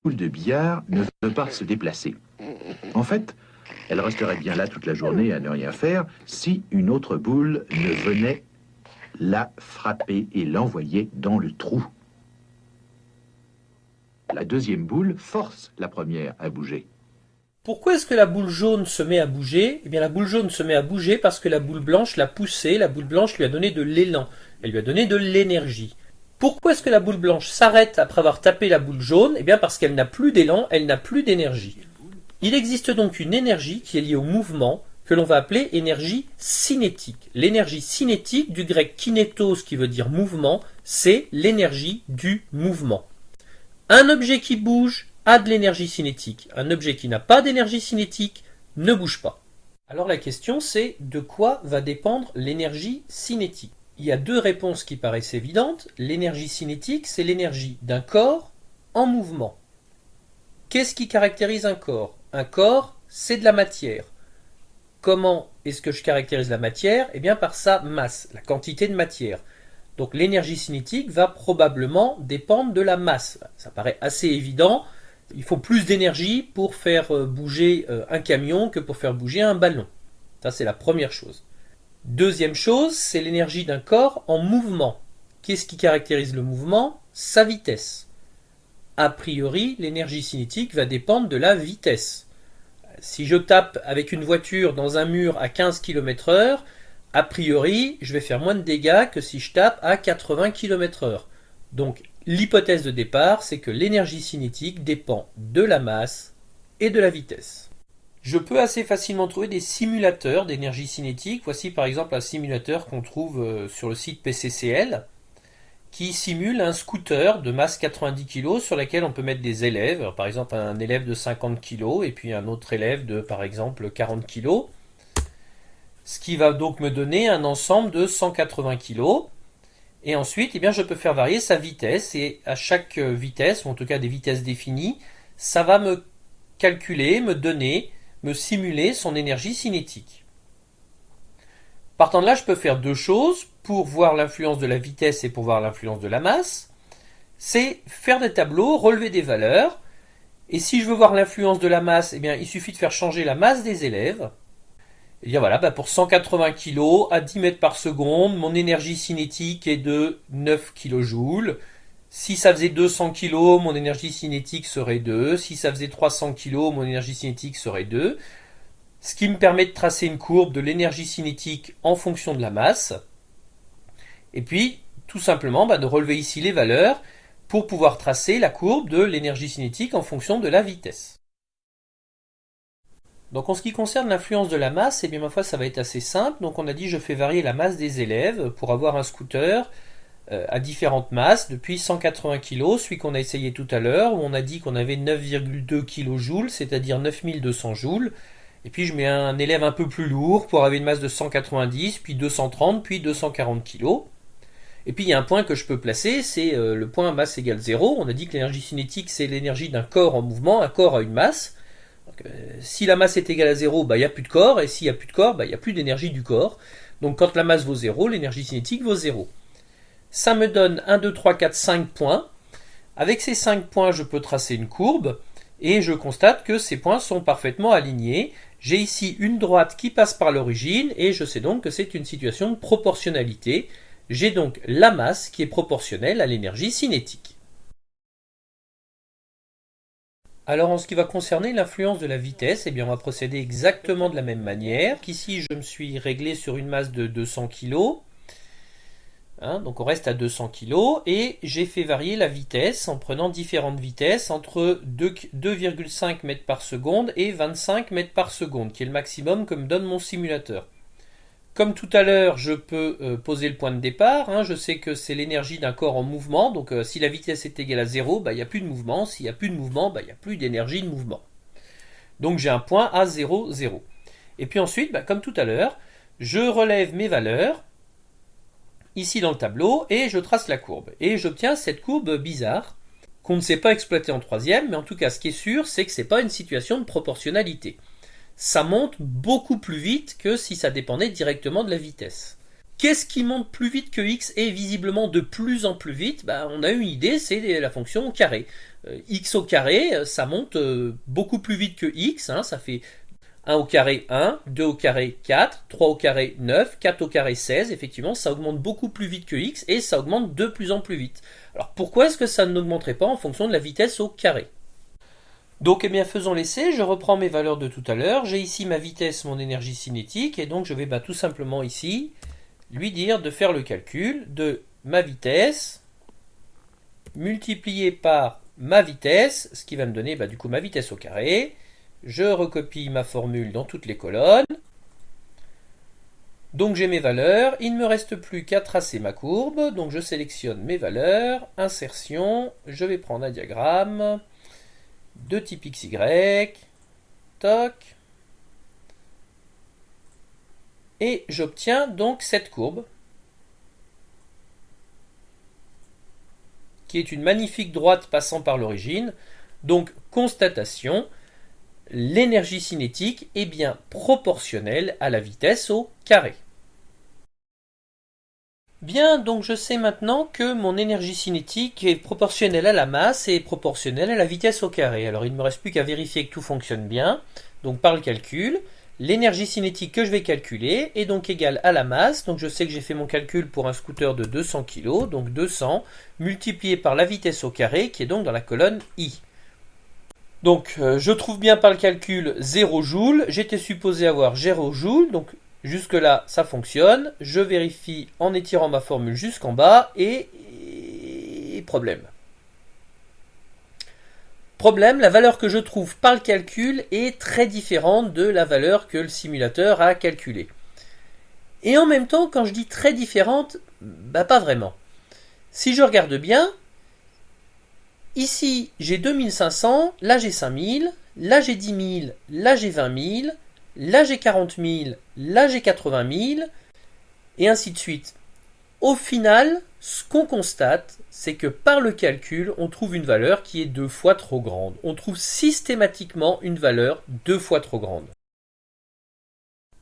boule de billard ne veut pas se déplacer. En fait, elle resterait bien là toute la journée à ne rien faire si une autre boule ne venait la frapper et l'envoyer dans le trou. La deuxième boule force la première à bouger. Pourquoi est-ce que la boule jaune se met à bouger? Eh bien, la boule jaune se met à bouger parce que la boule blanche l'a poussée, la boule blanche lui a donné de l'élan, elle lui a donné de l'énergie. Pourquoi est-ce que la boule blanche s'arrête après avoir tapé la boule jaune? Eh bien, parce qu'elle n'a plus d'élan, elle n'a plus d'énergie. Il existe donc une énergie qui est liée au mouvement, que l'on va appeler énergie cinétique. L'énergie cinétique, du grec kinétos qui veut dire mouvement, c'est l'énergie du mouvement. Un objet qui bouge a de l'énergie cinétique. Un objet qui n'a pas d'énergie cinétique ne bouge pas. Alors la question c'est de quoi va dépendre l'énergie cinétique? Il y a deux réponses qui paraissent évidentes. L'énergie cinétique, c'est l'énergie d'un corps en mouvement. Qu'est-ce qui caractérise un corps? Un corps, c'est de la matière. Comment est-ce que je caractérise la matière? Eh bien par sa masse, la quantité de matière. Donc l'énergie cinétique va probablement dépendre de la masse. Ça paraît assez évident. Il faut plus d'énergie pour faire bouger un camion que pour faire bouger un ballon. Ça, c'est la première chose. Deuxième chose, c'est l'énergie d'un corps en mouvement. Qu'est-ce qui caractérise le mouvement? Sa vitesse. A priori, l'énergie cinétique va dépendre de la vitesse. Si je tape avec une voiture dans un mur à 15 km/h, a priori, je vais faire moins de dégâts que si je tape à 80 km/h. Donc, l'hypothèse de départ, c'est que l'énergie cinétique dépend de la masse et de la vitesse. Je peux assez facilement trouver des simulateurs d'énergie cinétique. Voici par exemple un simulateur qu'on trouve sur le site PCCL qui simule un scooter de masse 90 kg sur lequel on peut mettre des élèves. Par exemple, un élève de 50 kg et puis un autre élève de par exemple 40 kg. Ce qui va donc me donner un ensemble de 180 kg. Et ensuite, eh bien, je peux faire varier sa vitesse et à chaque vitesse, ou en tout cas des vitesses définies, ça va me calculer, me donner, me simuler son énergie cinétique. Partant de là, je peux faire deux choses pour voir l'influence de la vitesse et pour voir l'influence de la masse. C'est faire des tableaux, relever des valeurs. Et si je veux voir l'influence de la masse, eh bien, il suffit de faire changer la masse des élèves. Et bien voilà, pour 180 kg à 10 mètres par seconde, mon énergie cinétique est de 9 kJ. Si ça faisait 200 kg, mon énergie cinétique serait 2. Si ça faisait 300 kg, mon énergie cinétique serait 2. Ce qui me permet de tracer une courbe de l'énergie cinétique en fonction de la masse. Et puis, tout simplement, de relever ici les valeurs pour pouvoir tracer la courbe de l'énergie cinétique en fonction de la vitesse. Donc en ce qui concerne l'influence de la masse, eh bien ma foi ça va être assez simple. Donc on a dit je fais varier la masse des élèves pour avoir un scooter à différentes masses depuis 180 kg, celui qu'on a essayé tout à l'heure où on a dit qu'on avait 9,2 kJ, c'est-à-dire 9200 joules. Et puis je mets un élève un peu plus lourd pour avoir une masse de 190, puis 230, puis 240 kg. Et puis il y a un point que je peux placer, c'est le point masse égale 0. On a dit que l'énergie cinétique c'est l'énergie d'un corps en mouvement, un corps a une masse. Donc, si la masse est égale à 0, il n'y a plus de corps, et s'il n'y a plus de corps, il n'y a plus d'énergie du corps. Donc quand la masse vaut 0, l'énergie cinétique vaut 0. Ça me donne 1, 2, 3, 4, 5 points. Avec ces 5 points, je peux tracer une courbe, et je constate que ces points sont parfaitement alignés. J'ai ici une droite qui passe par l'origine, et je sais donc que c'est une situation de proportionnalité. J'ai donc la masse qui est proportionnelle à l'énergie cinétique. Alors en ce qui va concerner l'influence de la vitesse, eh bien on va procéder exactement de la même manière. Ici je me suis réglé sur une masse de 200 kg. Donc on reste à 200 kg et j'ai fait varier la vitesse en prenant différentes vitesses entre 2,5 mètres par seconde et 25 mètres par seconde, qui est le maximum que me donne mon simulateur. Comme tout à l'heure, je peux poser le point de départ. Je sais que c'est l'énergie d'un corps en mouvement. Donc si la vitesse est égale à 0, il n'y a plus de mouvement. S'il n'y a plus de mouvement, il n'y a plus d'énergie de mouvement. Donc j'ai un point à 0, 0. Et puis ensuite, comme tout à l'heure, je relève mes valeurs ici dans le tableau et je trace la courbe. Et j'obtiens cette courbe bizarre qu'on ne sait pas exploiter en troisième. Mais en tout cas, ce qui est sûr, c'est que ce n'est pas une situation de proportionnalité. Ça monte beaucoup plus vite que si ça dépendait directement de la vitesse. Qu'est-ce qui monte plus vite que x et visiblement de plus en plus vite? On a une idée, c'est la fonction au carré. X au carré, ça monte beaucoup plus vite que x, ça fait 1 au carré 1, 2 au carré 4, 3 au carré 9, 4 au carré 16, effectivement ça augmente beaucoup plus vite que x et ça augmente de plus en plus vite. Alors pourquoi est-ce que ça n'augmenterait pas en fonction de la vitesse au carré? Donc faisons l'essai, je reprends mes valeurs de tout à l'heure, j'ai ici ma vitesse, mon énergie cinétique, et donc je vais tout simplement ici lui dire de faire le calcul de ma vitesse multiplié par ma vitesse, ce qui va me donner du coup ma vitesse au carré. Je recopie ma formule dans toutes les colonnes. Donc j'ai mes valeurs, il ne me reste plus qu'à tracer ma courbe, donc je sélectionne mes valeurs, insertion, je vais prendre un diagramme de type XY, toc, et j'obtiens donc cette courbe, qui est une magnifique droite passant par l'origine. Donc constatation, l'énergie cinétique est bien proportionnelle à la vitesse au carré. Bien, donc je sais maintenant que mon énergie cinétique est proportionnelle à la masse et proportionnelle à la vitesse au carré. Alors il ne me reste plus qu'à vérifier que tout fonctionne bien. Donc par le calcul, l'énergie cinétique que je vais calculer est donc égale à la masse. Donc je sais que j'ai fait mon calcul pour un scooter de 200 kg, donc 200 multiplié par la vitesse au carré qui est donc dans la colonne I. Donc je trouve bien par le calcul 0 joule, j'étais supposé avoir 0 joule, donc jusque là ça fonctionne, je vérifie en étirant ma formule jusqu'en bas et problème. Problème, la valeur que je trouve par le calcul est très différente de la valeur que le simulateur a calculée. Et en même temps, quand je dis très différente, pas vraiment. Si je regarde bien, ici j'ai 2500, là j'ai 5000, là j'ai 10 000, là j'ai 20 000, là j'ai 40 000, là j'ai 80 000, et ainsi de suite. Au final, ce qu'on constate, c'est que par le calcul, on trouve une valeur qui est 2 fois trop grande. On trouve systématiquement une valeur 2 fois trop grande.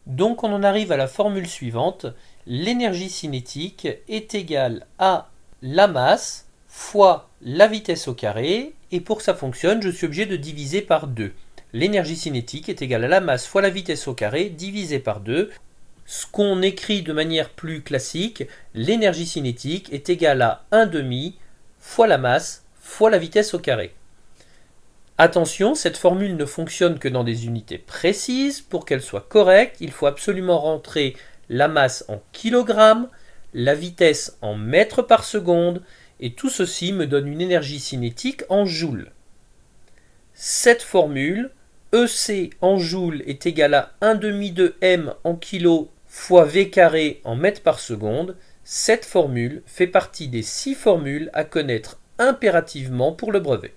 Donc on en arrive à la formule suivante. L'énergie cinétique est égale à la masse fois la vitesse au carré, et pour que ça fonctionne, je suis obligé de diviser par 2. L'énergie cinétique est égale à la masse fois la vitesse au carré divisé par 2. Ce qu'on écrit de manière plus classique, l'énergie cinétique est égale à 1/2 fois la masse fois la vitesse au carré. Attention, cette formule ne fonctionne que dans des unités précises. Pour qu'elle soit correcte, il faut absolument rentrer la masse en kilogrammes, la vitesse en mètres par seconde, et tout ceci me donne une énergie cinétique en joules. Cette formule, EC en joules est égal à 1/2 de M en kilo fois V carré en mètres par seconde. Cette formule fait partie des 6 formules à connaître impérativement pour le brevet.